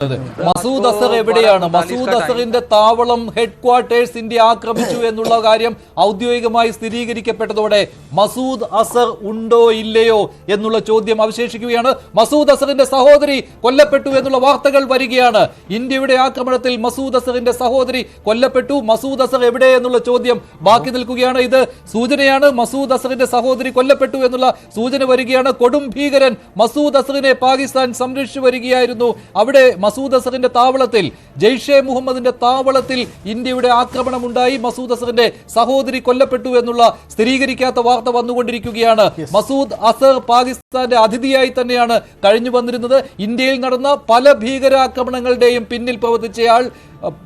മസൂദ് അസർ എവിടെയാണ്? മസൂദ് അസറിന്റെ താവളം headquarters India ആക്രമിച്ചു എന്നുള്ള കാര്യം ഔദ്യോഗികമായി സ്ഥിരീകരിക്കപ്പെട്ടതോടെ മസൂദ് അസർ ഉണ്ടോ ഇല്ലയോ എന്നുള്ള ചോദ്യം അവശേഷിക്കുകയാണ്. മസൂദ് അസറിന്റെ സഹോദരി കൊല്ലപ്പെട്ടു എന്നുള്ള വാർത്തകൾ വരികയാണ്. ഇന്ത്യയുടെ ആക്രമണത്തിൽ മസൂദ് അസറിന്റെ സഹോദരി കൊല്ലപ്പെട്ടു. മസൂദ് അസർ എവിടെ എന്നുള്ള ചോദ്യം ബാക്കി നിൽക്കുകയാണ്. ഇത് സൂചനയാണ്. മസൂദ് അസറിന്റെ സഹോദരി കൊല്ലപ്പെട്ടു എന്നുള്ള സൂചന വരികയാണ്. കൊടും ഭീകരൻ മസൂദ് അസറിനെ പാകിസ്ഥാൻ സംരക്ഷിച്ചു വരികയായിരുന്നു. അവിടെ മസൂദ് അസറിന്റെ താവളത്തിൽ, ജെയ്ഷെ മുഹമ്മദിന്റെ താവളത്തിൽ ഇന്ത്യയുടെ ആക്രമണമുണ്ടായി. മസൂദ് അസറിന്റെ സഹോദരി കൊല്ലപ്പെട്ടു എന്നുള്ള സ്ഥിരീകരിക്കാത്ത വാർത്ത വന്നുകൊണ്ടിരിക്കുകയാണ്. മസൂദ് അസർ പാകിസ്ഥാന്റെ അതിഥിയായി തന്നെയാണ് കഴിഞ്ഞു വന്നിരുന്നത്. ഇന്ത്യയിൽ നടന്ന പല ഭീകരാക്രമണങ്ങളുടെയും പിന്നിൽ പ്രവർത്തിച്ചയാൾ,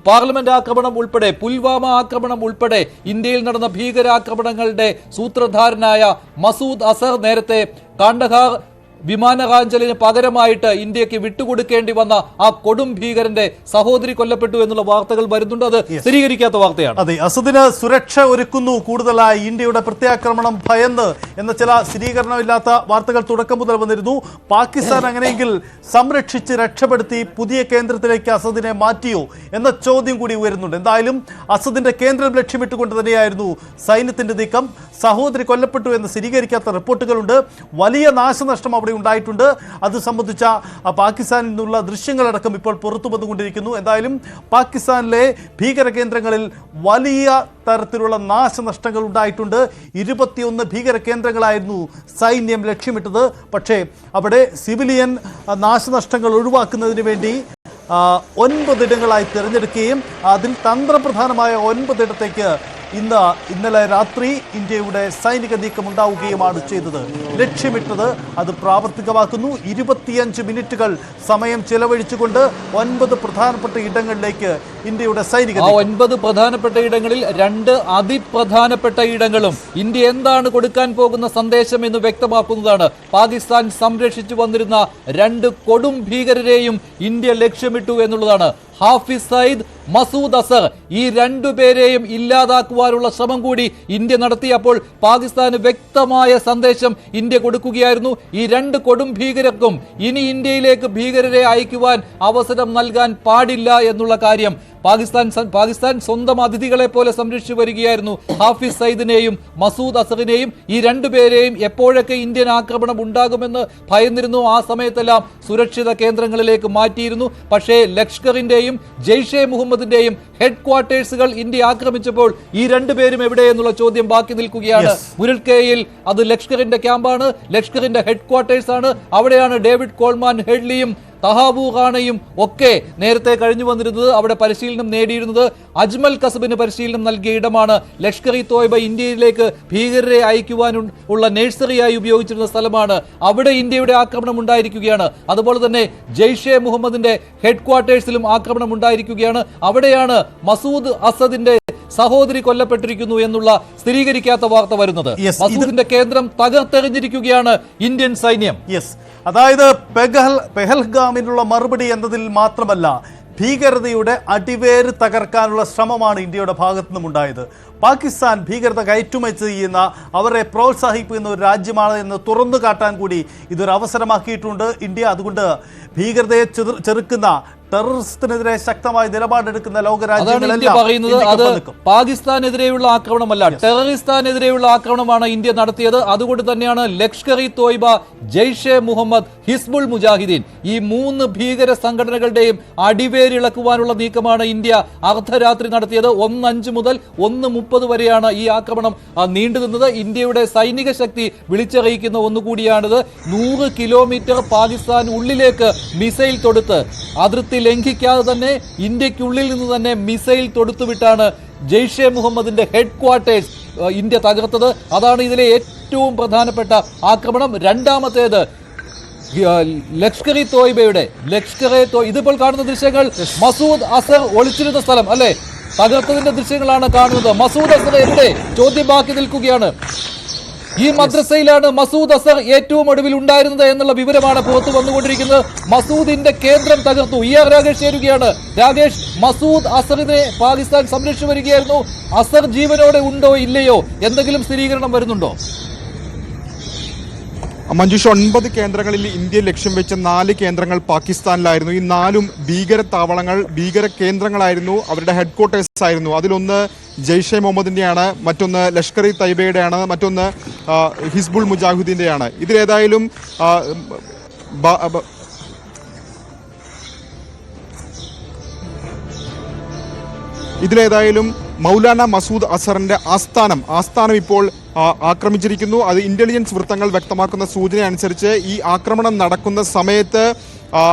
പാർലമെന്റ് ആക്രമണം ഉൾപ്പെടെ, പുൽവാമ ആക്രമണം ഉൾപ്പെടെ ഇന്ത്യയിൽ നടന്ന ഭീകരാക്രമണങ്ങളുടെ സൂത്രധാരനായ മസൂദ് അസർ നേരത്തെ കാണ്ഡഹാർ വിമാനകാഞ്ചലിന് പകരമായിട്ട് ഇന്ത്യക്ക് വിട്ടുകൊടുക്കേണ്ടി വന്ന ആ കൊടും ഭീകരന്റെ സഹോദരി കൊല്ലപ്പെട്ടു എന്നുള്ള വാർത്തകൾ വരുന്നുണ്ട്. അത് സ്ഥിരീകരിക്കാത്ത വാർത്തയാണ്. അതെ, അസദിന് സുരക്ഷ ഒരുക്കുന്നു കൂടുതലായി ഇന്ത്യയുടെ പ്രത്യാക്രമണം ഭയന്ന് എന്ന ചില സ്ഥിരീകരണമില്ലാത്ത വാർത്തകൾ തുടക്കം മുതൽ വന്നിരുന്നു. പാകിസ്ഥാൻ അങ്ങനെയെങ്കിൽ സംരക്ഷിച്ച് രക്ഷപ്പെടുത്തി പുതിയ കേന്ദ്രത്തിലേക്ക് അസദിനെ മാറ്റിയോ എന്ന ചോദ്യം കൂടി ഉയരുന്നുണ്ട്. എന്തായാലും അസദിന്റെ കേന്ദ്രം ലക്ഷ്യമിട്ടുകൊണ്ട് തന്നെയായിരുന്നു സൈന്യത്തിന്റെ നീക്കം. സഹോദരി കൊല്ലപ്പെട്ടു എന്ന് സ്ഥിരീകരിക്കാത്ത റിപ്പോർട്ടുകളുണ്ട്. വലിയ നാശനഷ്ടം അവിടെ ഉണ്ടായിട്ടുണ്ട്. അത് സംബന്ധിച്ച പാകിസ്ഥാനിൽ നിന്നുള്ള ദൃശ്യങ്ങളടക്കം ഇപ്പോൾ പുറത്തു വന്നുകൊണ്ടിരിക്കുന്നു. എന്തായാലും പാകിസ്ഥാനിലെ ഭീകര കേന്ദ്രങ്ങളിൽ വലിയ തരത്തിലുള്ള നാശനഷ്ടങ്ങൾ ഉണ്ടായിട്ടുണ്ട്. 21 ഭീകര കേന്ദ്രങ്ങളായിരുന്നു സൈന്യം ലക്ഷ്യമിട്ടത്. പക്ഷേ അവിടെ സിവിലിയൻ നാശനഷ്ടങ്ങൾ ഒഴിവാക്കുന്നതിന് വേണ്ടി 9 ഇടങ്ങളായി തിരഞ്ഞെടുക്കുകയും അതിൽ തന്ത്രപ്രധാനമായ 9 ഇടത്തേക്ക് ഇന്നലെ രാത്രി ഇന്ത്യയുടെ സൈനിക നീക്കം ഉണ്ടാവുകയുമാണ് ചെയ്തത്. ലക്ഷ്യമിട്ടത് അത് പ്രാവർത്തികമാക്കുന്നു. 25 മിനിറ്റുകൾ സമയം ചെലവഴിച്ചുകൊണ്ട് 9 പ്രധാനപ്പെട്ട ഇടങ്ങളിലേക്ക് ഇന്ത്യയുടെ സൈനിക 9 പ്രധാനപ്പെട്ട ഇടങ്ങളിൽ 2 അതിപ്രധാനപ്പെട്ട ഇടങ്ങളും ഇന്ത്യ എന്താണ് കൊടുക്കാൻ പോകുന്ന സന്ദേശം എന്ന് വ്യക്തമാക്കുന്നതാണ്. പാകിസ്ഥാൻ സംരക്ഷിച്ചു വന്നിരുന്ന 2 കൊടും ഭീകരരെയും ഇന്ത്യ ലക്ഷ്യമിട്ടു എന്നുള്ളതാണ്. ഹാഫിസ് സയ്യിദ്, മസൂദ് അസർ, ഈ 2 പേരെയും ഇല്ലാതാക്കുവാനുള്ള ശ്രമം കൂടി ഇന്ത്യ നടത്തിയപ്പോൾ പാകിസ്ഥാന് വ്യക്തമായ സന്ദേശം ഇന്ത്യ കൊടുക്കുകയായിരുന്നു. ഈ 2 കൊടും ഭീകരർക്കും ഇനി ഇന്ത്യയിലേക്ക് ഭീകരരെ അയക്കുവാൻ അവസരം നൽകാൻ പാടില്ല എന്നുള്ള കാര്യം പാകിസ്ഥാൻ സ്വന്തം അതിഥികളെ പോലെ സംരക്ഷിച്ചു വരികയായിരുന്നു. ഹാഫിസ് സയ്യിദിനെയും മസൂദ് അസറിനെയും, ഈ 2 പേരെയും എപ്പോഴൊക്കെ ഇന്ത്യൻ ആക്രമണം ഉണ്ടാകുമെന്ന് ഭയന്നിരുന്നു ആ സമയത്തെല്ലാം സുരക്ഷിത കേന്ദ്രങ്ങളിലേക്ക് മാറ്റിയിരുന്നു. പക്ഷേ ലഷ്കറിന്റെയും ജെയ്ഷെ മുഹമ്മദിന്റെയും ഹെഡ്ക്വാർട്ടേഴ്സുകൾ ഇന്ത്യ ആക്രമിച്ചപ്പോൾ ഈ 2 പേരും എവിടെ എന്നുള്ള ചോദ്യം ബാക്കി നിൽക്കുകയാണ്. മുരൽക്കയിൽ അത് ലഷ്കറിന്റെ ക്യാമ്പാണ്, ലഷ്കറിന്റെ ഹെഡ്ക്വാർട്ടേഴ്സ് ആണ്. അവിടെയാണ് ഡേവിഡ് കോൾമാൻ ഹെഡ്ലിയും തഹാബു ഖാനയും ഒക്കെ നേരത്തെ കഴിഞ്ഞു വന്നിരുന്നത്. അവിടെ പരിശീലനം നേടിയിരുന്നത്. അജ്മൽ കസബിന് പരിശീലനം നൽകിയ ഇടമാണ്. ലഷ്കർ ഇ തോയ്ബ ഇന്ത്യയിലേക്ക് ഭീകരരെ അയക്കുവാനുള്ള നഴ്സറിയായി ഉപയോഗിച്ചിരുന്ന സ്ഥലമാണ്. അവിടെ ഇന്ത്യയുടെ ആക്രമണം ഉണ്ടായിരിക്കുകയാണ്. അതുപോലെ തന്നെ ജെയ്ഷെ മുഹമ്മദിന്റെ ഹെഡ്ക്വാർട്ടേഴ്സിലും ആക്രമണം ഉണ്ടായിരിക്കുകയാണ്. അവിടെയാണ് മസൂദ് അസദിന്റെ സഹോദരി കൊല്ലപ്പെട്ടിരിക്കുന്നു എന്നുള്ള സ്ഥിരീകരിക്കാത്ത വാർത്ത വരുന്നത്. മസൂദിന്റെ കേന്ദ്രം തകർത്തെറിഞ്ഞിരിക്കുകയാണ് ഇന്ത്യൻ സൈന്യം. അതായത് പെഹൽഗാമിനുള്ള മറുപടി എന്നതിൽ മാത്രമല്ല, ഭീകരതയുടെ അടിവേര് തകർക്കാനുള്ള ശ്രമമാണ് ഇന്ത്യയുടെ ഭാഗത്തു നിന്നും ഉണ്ടായത്. പാകിസ്ഥാൻ ഭീകരത കയറ്റുമതി ചെയ്യുന്ന, അവരെ പ്രോത്സാഹിപ്പിക്കുന്ന ഒരു രാജ്യമാണ് എന്ന് തുറന്നു കാട്ടാൻ കൂടി ഇതൊരു അവസരമാക്കിയിട്ടുണ്ട് ഇന്ത്യ. അതുകൊണ്ട് ഭീകരതയെ ചെറുക്കുന്ന, ടെററിസത്തിനെതിരെ ശക്തമായ നിലപാടെടുക്കുന്ന ലോകരാജ്യങ്ങളെല്ലാം പറയുന്നത് അത് പാകിസ്ഥാനെതിരെയുള്ള ആക്രമണമല്ല, ടെററിസ്ഥാനെതിരെയുള്ള ആക്രമണമാണ് ഇന്ത്യ നടത്തിയത്. അതുകൊണ്ട് തന്നെയാണ് ലഷ്കർ ഇ തോയ്ബ, ജെയ്ഷെ മുഹമ്മദ്, ഹിസ്ബുൾ മുജാഹിദീൻ, ഈ 3 ഭീകര സംഘടനകളുടെയും അടിവേരിളക്കുവാനുള്ള നീക്കമാണ് ഇന്ത്യ അർദ്ധരാത്രി നടത്തിയത്. 1:05 മുതൽ 1:30 വരെയാണ് ഈ ആക്രമണം നീണ്ടുനിന്നത്. ഇന്ത്യയുടെ സൈനിക ശക്തി വിളിച്ചറിയിക്കുന്ന ഒന്നുകൂടിയാണിത്. 100 കിലോമീറ്റർ പാകിസ്ഥാൻ ഉള്ളിലേക്ക് മിസൈൽ തൊടുത്ത്, അതിർത്തി ലംഘിക്കാതെ തന്നെ ഇന്ത്യക്കുള്ളിൽ നിന്ന് തന്നെ മിസൈൽ തൊടുത്തുവിട്ടാണ് ജെയ്ഷെ മുഹമ്മദിന്റെ ഹെഡ്ക്വാർട്ടേഴ്സ് ഇന്ത്യ തകർത്തത്. അതാണ് ഇതിലെ ഏറ്റവും പ്രധാനപ്പെട്ട ആക്രമണം. രണ്ടാമത്തേത് ലഷ്കർ ഇ തോയ്ബയുടെ ഇതിപ്പോൾ കാണുന്ന ദൃശ്യങ്ങൾ മസൂദ് അസർ ഒളിച്ചിരുന്ന സ്ഥലം അല്ലെ, തകർത്തതിന്റെ ദൃശ്യങ്ങളാണ് കാണുന്നത്. മസൂദ് അസർ എവിടെ ചോദ്യം ബാക്കി നിൽക്കുകയാണ്. ഈ മദ്രസയിലാണ് മസൂദ് അസർ ഏറ്റവും ഒടുവിൽ ഉണ്ടായിരുന്നത് എന്നുള്ള വിവരമാണ് പുറത്തു വന്നുകൊണ്ടിരിക്കുന്നത്. മസൂദിന്റെ കേന്ദ്രം തകർത്തു. രാകേഷ് ചേരുകയാണ്. രാകേഷ്, മസൂദ് അസറിനെ പാകിസ്ഥാൻ സംരക്ഷിച്ചു വരികയായിരുന്നു. അസർ ജീവനോടെ ഉണ്ടോ ഇല്ലയോ, എന്തെങ്കിലും സ്ഥിരീകരണം വരുന്നുണ്ടോ? മഞ്ജുഷ 9 കേന്ദ്രങ്ങളിൽ ഇന്ത്യ ലക്ഷ്യം വെച്ച 4 കേന്ദ്രങ്ങൾ പാകിസ്ഥാനിലായിരുന്നു. ഈ 4ഉം ഭീകര താവളങ്ങൾ, ഭീകര കേന്ദ്രങ്ങളായിരുന്നു, അവരുടെ ഹെഡ്ക്വാർട്ടേഴ്സ് ആയിരുന്നു. അതിലൊന്ന് ജെയ്ഷെ മുഹമ്മദിൻ്റെയാണ്, മറ്റൊന്ന് ലഷ്കർ ഇ തൈബയുടെയാണ്, മറ്റൊന്ന് ഹിസ്ബുൾ മുജാഹിദ്ദീൻ്റെയാണ്. ഇതിലേതായാലും മൗലാന മസൂദ് അസറിന്റെ ആസ്ഥാനം ഇപ്പോൾ ആക്രമിച്ചിരിക്കുന്നു. അത് ഇന്റലിജൻസ് വൃത്തങ്ങൾ വ്യക്തമാക്കുന്ന സൂചന അനുസരിച്ച് ഈ ആക്രമണം നടക്കുന്ന സമയത്ത്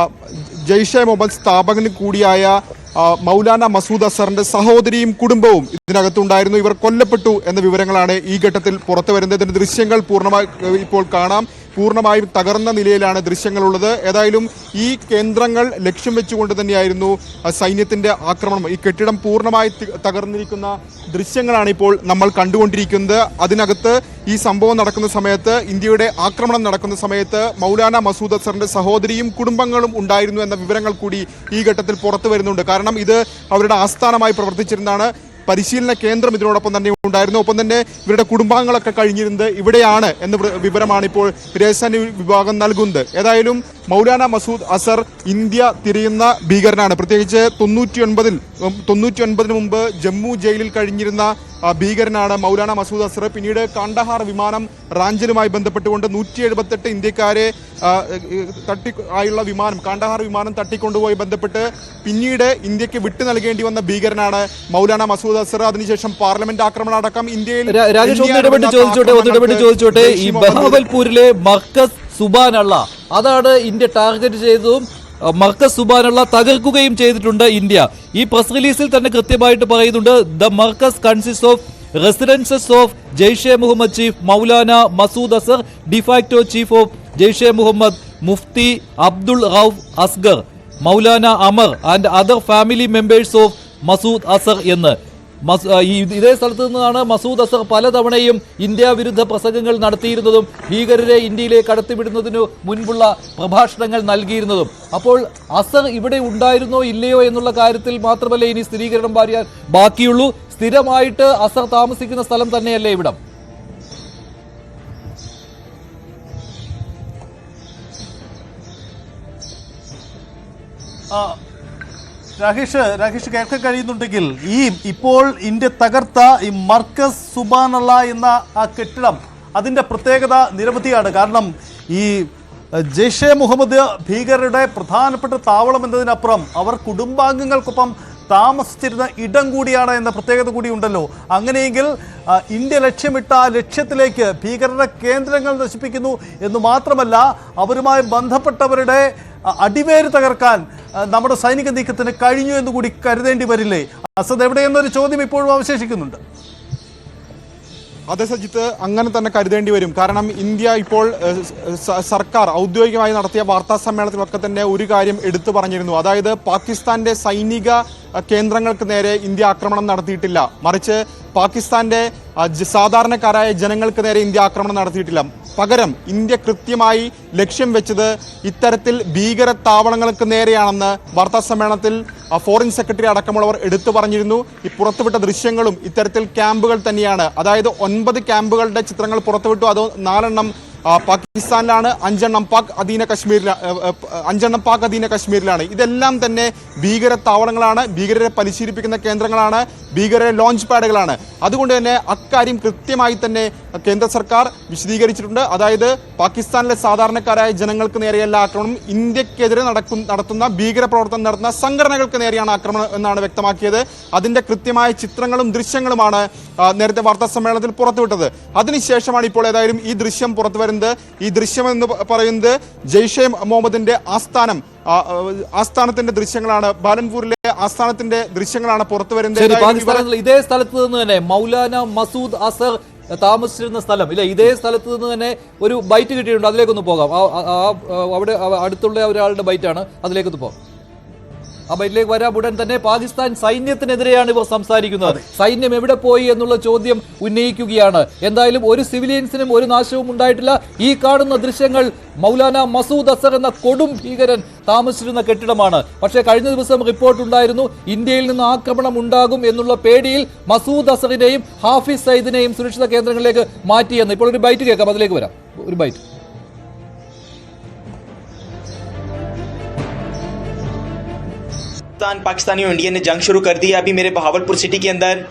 ജെയ്ഷെ മുഹമ്മദ് സ്ഥാപകന് കൂടിയായ മൗലാന മസൂദ് അസറിന്റെ സഹോദരിയും കുടുംബവും ഇതിനകത്തുണ്ടായിരുന്നു. ഇവർ കൊല്ലപ്പെട്ടു എന്ന വിവരങ്ങളാണ് ഈ ഘട്ടത്തിൽ പുറത്തു വരുന്നത്. ഇതിന്റെ ദൃശ്യങ്ങൾ പൂർണ്ണമായി ഇപ്പോൾ കാണാം. പൂർണ്ണമായും തകർന്ന നിലയിലാണ് ദൃശ്യങ്ങളുള്ളത്. ഏതായാലും ഈ കേന്ദ്രങ്ങൾ ലക്ഷ്യം വെച്ചുകൊണ്ട് തന്നെയായിരുന്നു സൈന്യത്തിന്റെ ആക്രമണം. ഈ കെട്ടിടം പൂർണ്ണമായി തകർന്നിരിക്കുന്ന ദൃശ്യങ്ങളാണ് ഇപ്പോൾ നമ്മൾ കണ്ടുകൊണ്ടിരിക്കുന്നത്. അതിനകത്ത് ഈ സംഭവം നടക്കുന്ന സമയത്ത്, ഇന്ത്യയുടെ ആക്രമണം നടക്കുന്ന സമയത്ത് മൗലാന മസൂദ് അസറിന്റെ സഹോദരിയും കുടുംബങ്ങളും ഉണ്ടായിരുന്നു എന്ന വിവരങ്ങൾ കൂടി ഈ ഘട്ടത്തിൽ പുറത്തു വരുന്നുണ്ട്. കാരണം ഇത് അവരുടെ ആസ്ഥാനമായി പ്രവർത്തിച്ചിരുന്നതാണ്. പരിശീലന കേന്ദ്രം ഇതിനോടൊപ്പം തന്നെ ഉണ്ടായിരുന്നു. ഒപ്പം തന്നെ ഇവരുടെ കുടുംബാംഗങ്ങളൊക്കെ കഴിഞ്ഞിരുന്നത് ഇവിടെയാണ് എന്ന വിവരമാണ് ഇപ്പോൾ രഹസ്യാന്വേഷണ വിഭാഗം നൽകുന്നത്. ഏതായാലും മൗലാന മസൂദ് അസർ ഇന്ത്യ തിരയുന്ന ഭീകരനാണ്. പ്രത്യേകിച്ച് 99-ന് മുമ്പ് ജമ്മു ജയിലിൽ കഴിഞ്ഞിരുന്ന ഭീകരനാണ് മൗലാന മസൂദ് അസർ. പിന്നീട് കാണ്ഡഹാർ വിമാനം റാഞ്ചലുമായി ബന്ധപ്പെട്ടുകൊണ്ട് 178 ഇന്ത്യക്കാരെ കാണ്ഡഹാർ വിമാനം തട്ടിക്കൊണ്ടുപോയി ബന്ധപ്പെട്ട് പിന്നീട് ഇന്ത്യക്ക് വിട്ടു നൽകേണ്ടി വന്ന ഭീകരനാണ് മൗലാന മസൂദ് അസർ. അതിനുശേഷം പാർലമെന്റ് ആക്രമണം അടക്കം ഇന്ത്യയിൽ ചോദിച്ചോട്ടെ ഈ ബഹാവൽപൂരിലെ മർക്കസ് സുബാനുള്ള അതാണ് ഇന്ത്യ ടാർഗറ്റ് ചെയ്തതും മർക്കസ് സുബാനുള്ള തകർക്കുകയും ചെയ്തിട്ടുണ്ട് ഇന്ത്യ. ഈ പ്രസ് റിലീസിൽ തന്നെ കൃത്യമായിട്ട് പറയുന്നുണ്ട്, the Markaz consist of residences of Jaishe Mohammed chief Maulana Masood Azhar, de facto chief of Jaishe Mohammed Mufti Abdul Rauf Asghar, Maulana Ammar and other family members of Masood Azhar എന്ന്. ഇതേ സ്ഥലത്ത് നിന്നാണ് മസൂദ് അസർ പലതവണയും ഇന്ത്യ വിരുദ്ധ പ്രസംഗങ്ങൾ നടത്തിയിരുന്നതും ഭീകരരെ ഇന്ത്യയിലേക്ക് കടത്തിവിടുന്നതിനു മുൻപുള്ള പ്രഭാഷണങ്ങൾ നൽകിയിരുന്നതും. അപ്പോൾ അസർ ഇവിടെ ഉണ്ടായിരുന്നോ ഇല്ലയോ എന്നുള്ള കാര്യത്തിൽ മാത്രമല്ലേ ഇനി സ്ഥിരീകരണം പറയാൻ ബാക്കിയുള്ളൂ. സ്ഥിരമായിട്ട് അസർ താമസിക്കുന്ന സ്ഥലം തന്നെയല്ലേ ഇവിടം? രാകേഷ് കേൾക്കാൻ കഴിയുന്നുണ്ടെങ്കിൽ ഈ ഇപ്പോൾ ഇന്ത്യ തകർത്ത ഈ മർക്കസ് സുബാനുള്ള എന്ന ആ കെട്ടിടം, അതിൻ്റെ പ്രത്യേകത നിരവധിയാണ്. കാരണം ഈ ജെയ്ഷെ മുഹമ്മദ് ഭീകരരുടെ പ്രധാനപ്പെട്ട താവളം എന്നതിനപ്പുറം അവർ കുടുംബാംഗങ്ങൾക്കൊപ്പം താമസിച്ചിരുന്ന ഇടം കൂടിയാണ് എന്ന പ്രത്യേകത കൂടി ഉണ്ടല്ലോ. അങ്ങനെയെങ്കിൽ ഇന്ത്യ ലക്ഷ്യമിട്ട ആ ലക്ഷ്യത്തിലേക്ക് ഭീകരരുടെ കേന്ദ്രങ്ങൾ നശിപ്പിക്കുന്നു എന്ന് മാത്രമല്ല, അവരുമായി ബന്ധപ്പെട്ടവരുടെ അടിവേര് തകർക്കാൻ നമ്മുടെ സൈനിക നീക്കത്തിന് കഴിഞ്ഞു എന്ന് കൂടി കരുതേണ്ടി വരില്ലേ? അസദ് എവിടെയെന്നൊരു ചോദ്യം ഇപ്പോഴും അവശേഷിക്കുന്നുണ്ട്. അതെ സജിത്ത്, അങ്ങനെ തന്നെ കരുതേണ്ടി വരും. കാരണം ഇന്ത്യ ഇപ്പോൾ സർക്കാർ ഔദ്യോഗികമായി നടത്തിയ വാർത്താ സമ്മേളനത്തിലൊക്കെ തന്നെ ഒരു കാര്യം എടുത്തു പറഞ്ഞിരുന്നു. അതായത് പാകിസ്ഥാന്റെ സൈനിക കേന്ദ്രങ്ങൾക്ക് നേരെ ഇന്ത്യ ആക്രമണം നടത്തിയിട്ടില്ല, മറിച്ച് പാകിസ്ഥാന്റെ സാധാരണക്കാരായ ജനങ്ങൾക്ക് നേരെ ഇന്ത്യ ആക്രമണം നടത്തിയിട്ടില്ല. പകരം ഇന്ത്യ കൃത്യമായി ലക്ഷ്യം വെച്ചത് ഇത്തരത്തിൽ ഭീകര താവളങ്ങൾക്ക് നേരെയാണെന്ന് വാർത്താ സമ്മേളനത്തിൽ ഫോറിൻ സെക്രട്ടറി അടക്കമുള്ളവർ എടുത്തു പറഞ്ഞിരുന്നു. ഈ പുറത്തുവിട്ട ദൃശ്യങ്ങളും ഇത്തരത്തിൽ ക്യാമ്പുകൾ തന്നെയാണ്. അതായത് 9 ക്യാമ്പുകളുടെ ചിത്രങ്ങൾ പുറത്തുവിട്ടു. അത് 4 പാകിസ്ഥാനിലാണ്, 5 പാക് അധീന കശ്മീരിലാണ്. ഇതെല്ലാം തന്നെ ഭീകര താവളങ്ങളാണ്, ഭീകരരെ പരിശീലിപ്പിക്കുന്ന കേന്ദ്രങ്ങളാണ്, ഭീകരരെ ലോഞ്ച് പാഡുകളാണ്. അതുകൊണ്ട് തന്നെ അക്കാര്യം കൃത്യമായി തന്നെ കേന്ദ്ര സർക്കാർ വിശദീകരിച്ചിട്ടുണ്ട്. അതായത് പാകിസ്ഥാനിലെ സാധാരണക്കാരായ ജനങ്ങൾക്ക് നേരെയല്ല ആക്രമണം, ഇന്ത്യക്കെതിരെ നടത്തുന്ന ഭീകര പ്രവർത്തനം നടത്തുന്ന സംഘടനകൾക്ക് നേരെയാണ് ആക്രമണം എന്നാണ് വ്യക്തമാക്കിയത്. അതിന്റെ കൃത്യമായ ചിത്രങ്ങളും ദൃശ്യങ്ങളുമാണ് നേരത്തെ വാർത്താ സമ്മേളനത്തിൽ പുറത്തുവിട്ടത്. അതിനുശേഷമാണ് ഇപ്പോൾ ഏതായാലും ഈ ദൃശ്യം പുറത്തു വരുന്നത്. ഈ ദൃശ്യം എന്ന് പറയുന്നത് ജെയ്ഷെ മുഹമ്മദിന്റെ ആസ്ഥാനത്തിന്റെ ദൃശ്യങ്ങളാണ്. ബാലൻപൂരിലെ ആസ്ഥാനത്തിന്റെ ദൃശ്യങ്ങളാണ് പുറത്തു വരുന്നത്. ഇതേ സ്ഥലത്ത് നിന്ന് തന്നെ മൗലാന മസൂദ് അസർ താമസിച്ചിരുന്ന സ്ഥലം ഇല്ല, ഇതേ സ്ഥലത്ത് നിന്ന് തന്നെ ഒരു ബൈറ്റ് കിട്ടിയിട്ടുണ്ട്. അതിലേക്കൊന്ന് പോകാം. അവിടെ അടുത്തുള്ള ഒരാളുടെ ബൈറ്റാണ്, അതിലേക്കൊന്ന് പോകാം. ആ ബൈറ്റിലേക്ക് വരാൻ ഉടൻ തന്നെ പാകിസ്ഥാൻ സൈന്യത്തിനെതിരെയാണ് ഇവർ സംസാരിക്കുന്നത്. സൈന്യം എവിടെ പോയി എന്നുള്ള ചോദ്യം ഉന്നയിക്കുകയാണ്. എന്തായാലും ഒരു സിവിലിയൻസിനും ഒരു നാശവും ഉണ്ടായിട്ടില്ല. ഈ കാണുന്ന ദൃശ്യങ്ങൾ മൗലാന മസൂദ് അസർ എന്ന കൊടും ഭീകരൻ താമസിച്ചിരുന്ന കെട്ടിടമാണ്. പക്ഷേ കഴിഞ്ഞ ദിവസം റിപ്പോർട്ടുണ്ടായിരുന്നു ഇന്ത്യയിൽ നിന്ന് ആക്രമണം ഉണ്ടാകും എന്നുള്ള പേടിയിൽ മസൂദ് അസറിനെയും ഹാഫിസ് സയ്യിദിനെയും സുരക്ഷിത കേന്ദ്രങ്ങളിലേക്ക് മാറ്റിയെന്ന്. ഇപ്പോൾ ഒരു ബൈറ്റ് കേൾക്കാം, അതിലേക്ക് വരാം. ഒരു ബൈറ്റ്. पाकिस्तानी और इंडिया ने जंग शुरू कर दी है। अभी मेरे बहावलपुर सिटी के अंदर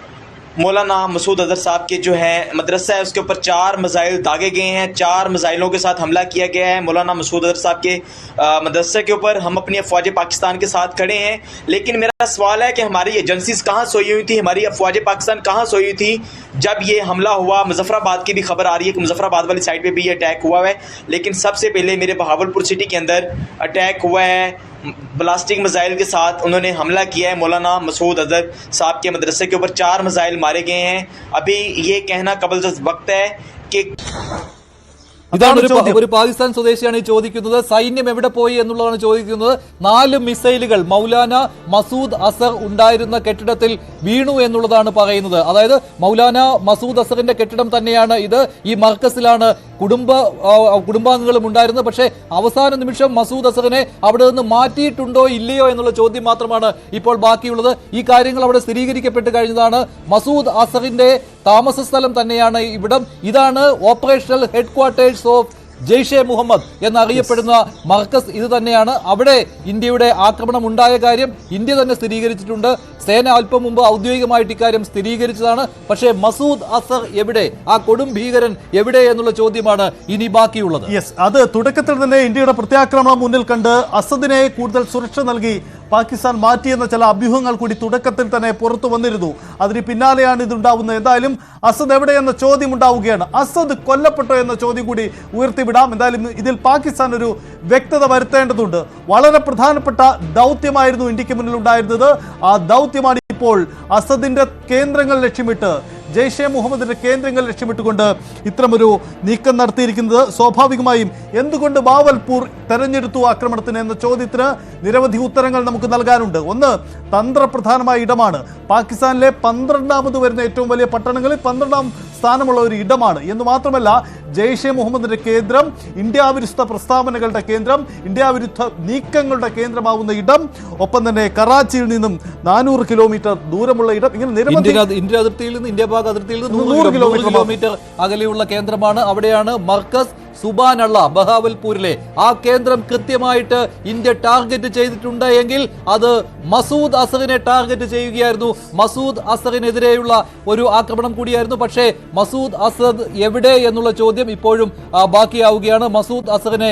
मौलाना मसूद अजहर साहब के जो है मदरसा है उसके ऊपर 4 मिसाइल दागे गए हैं। 4 मिसाइलों के साथ हमला किया गया है मौलाना मसूद अजहर साहब के मदरसे के ऊपर। हम अपनी अफवाज पाकिस्तान के साथ खड़े हैं, लेकिन मेरा सवाल है कि हमारी एजेंसीज कहाँ सोई हुई थी, हमारी अफवाज पाकिस्तान कहाँ सोई हुई थी जब ये हमला हुआ। मुजफ्फराबाद की भी खबर आ रही है कि मुजफ्फराबाद वाली साइड पर भी ये अटैक हुआ है, लेकिन सबसे पहले मेरे बहावलपुर सिटी के अंदर अटैक हुआ है ब्लास्टिक मिसाइल के साथ। उन्होंने हमला किया है मौलाना मसूद अजहर साहब के मदरसे के ऊपर। 4 मिसाइल मारे गए हैं। अभी ये कहना कबल वक्त है कि ഇതാണ് ഒരു പാകിസ്ഥാൻ സ്വദേശിയാണ് ഈ ചോദിക്കുന്നത്. സൈന്യം എവിടെ പോയി എന്നുള്ളതാണ് ചോദിക്കുന്നത്. 4 മിസൈലുകൾ മൗലാന മസൂദ് അസർ ഉണ്ടായിരുന്ന കെട്ടിടത്തിൽ വീണു എന്നുള്ളതാണ് പറയുന്നത്. അതായത് മൗലാന മസൂദ് അസറിന്റെ കെട്ടിടം തന്നെയാണ് ഇത്. ഈ മർക്കസിലാണ് കുടുംബാംഗങ്ങളും ഉണ്ടായിരുന്നത്. പക്ഷേ അവസാന നിമിഷം മസൂദ് അസറിനെ അവിടെ നിന്ന് മാറ്റിയിട്ടുണ്ടോ ഇല്ലയോ എന്നുള്ള ചോദ്യം മാത്രമാണ് ഇപ്പോൾ ബാക്കിയുള്ളത്. ഈ കാര്യങ്ങൾ അവിടെ സ്ഥിരീകരിക്കപ്പെട്ട് കഴിഞ്ഞതാണ്. മസൂദ് അസറിന്റെ താമസ സ്ഥലം തന്നെയാണ് ഇവിടം. ഇതാണ് operational headquarters of Jaishe Mohammed എന്നറിയപ്പെടുന്ന മർക്കസ് ഇത് തന്നെയാണ്. അവിടെ ഇന്ത്യയുടെ ആക്രമണം ഉണ്ടായ കാര്യം ഇന്ത്യ തന്നെ സ്ഥിരീകരിച്ചിട്ടുണ്ട്. സേന അല്പം മുമ്പ് ഔദ്യോഗികമായിട്ട് ഇക്കാര്യം സ്ഥിരീകരിച്ചതാണ്. പക്ഷേ മസൂദ് അസർ എവിടെ, ആ കൊടും ഭീകരൻ എവിടെ എന്നുള്ള ചോദ്യമാണ് ഇനി ബാക്കിയുള്ളത്. യെസ്, അത് തുടക്കത്തിൽ തന്നെ ഇന്ത്യയുടെ പ്രത്യാക്രമണം മുന്നിൽ കണ്ട് അസദിനെ കൂടുതൽ സുരക്ഷ നൽകി പാകിസ്ഥാൻ മാറ്റിയെന്ന ചില അഭ്യൂഹങ്ങൾ കൂടി തുടക്കത്തിൽ തന്നെ പുറത്തു വന്നിരുന്നു. അതിന് പിന്നാലെയാണ് ഇതുണ്ടാവുന്നത്. എന്തായാലും അസദ് എവിടെയെന്ന ചോദ്യം ഉണ്ടാവുകയാണ്. അസദ് കൊല്ലപ്പെട്ടോ എന്ന ചോദ്യം കൂടി ഉയർത്തിവിടാം. എന്തായാലും ഇതിൽ പാകിസ്ഥാൻ ഒരു വ്യക്തത വരുത്തേണ്ടതുണ്ട്. വളരെ പ്രധാനപ്പെട്ട ദൗത്യമായിരുന്നു ഇന്ത്യക്ക് മുന്നിൽ ഉണ്ടായിരുന്നത്. ആ ദൗത്യമാണ് ഇപ്പോൾ അസദിന്റെ കേന്ദ്രങ്ങൾ ലക്ഷ്യമിട്ട്, ജെയ്ഷെ മുഹമ്മദിന്റെ കേന്ദ്രങ്ങൾ ലക്ഷ്യമിട്ടുകൊണ്ട് ഇത്തരമൊരു നീക്കം നടത്തിയിരിക്കുന്നത്. സ്വാഭാവികമായും എന്തുകൊണ്ട് ബാവൽപൂർ തെരഞ്ഞെടുത്തു ആക്രമണത്തിന് എന്ന ചോദ്യത്തിന് നിരവധി ഉത്തരങ്ങൾ നമുക്ക് നൽകാനുണ്ട്. ഒന്ന്, തന്ത്രപ്രധാനമായ ഇടമാണ്. പാകിസ്ഥാനിലെ 12ാമത് വരുന്ന ഏറ്റവും വലിയ പട്ടണങ്ങളിൽ 12ാം സ്ഥാനമുള്ള ഒരു ഇടമാണ് എന്ന് മാത്രമല്ല, ജെയ്ഷെ മുഹമ്മദിന്റെ കേന്ദ്രം, ഇന്ത്യ വിരുദ്ധ പ്രസ്താവനകളുടെ കേന്ദ്രം, ഇന്ത്യ വിരുദ്ധ നീക്കങ്ങളുടെ കേന്ദ്രമാവുന്ന ഇടം, ഒപ്പം തന്നെ കറാച്ചിയിൽ നിന്നും 400 കിലോമീറ്റർ ദൂരമുള്ള ഇടം. ഇങ്ങനെ നിരവധി ഇന്ത്യ അതിർത്തിയിൽ നിന്ന്, ഇന്ത്യ പാക് അതിർത്തിയിൽ നിന്ന് 100 കിലോമീറ്റർ അകലെയുള്ള കേന്ദ്രമാണ്. അവിടെയാണ് മർക്കസ് സുബാനുള്ള ബഹാവൽപൂരിലെ ആ കേന്ദ്രം കൃത്യമായിട്ട് ഇന്ത്യ ടാർഗറ്റ് ചെയ്തിട്ടുണ്ട് എങ്കിൽ അത് മസൂദ് അസറിനെ ടാർഗറ്റ് ചെയ്യുകയായിരുന്നു. മസൂദ് അസറിനെതിരെയുള്ള ഒരു ആക്രമണം കൂടിയായിരുന്നു. പക്ഷേ മസൂദ് അസർ എവിടെ എന്നുള്ള ചോദ്യം ഇപ്പോഴും ബാക്കിയാവുകയാണ്. മസൂദ് അസറിനെ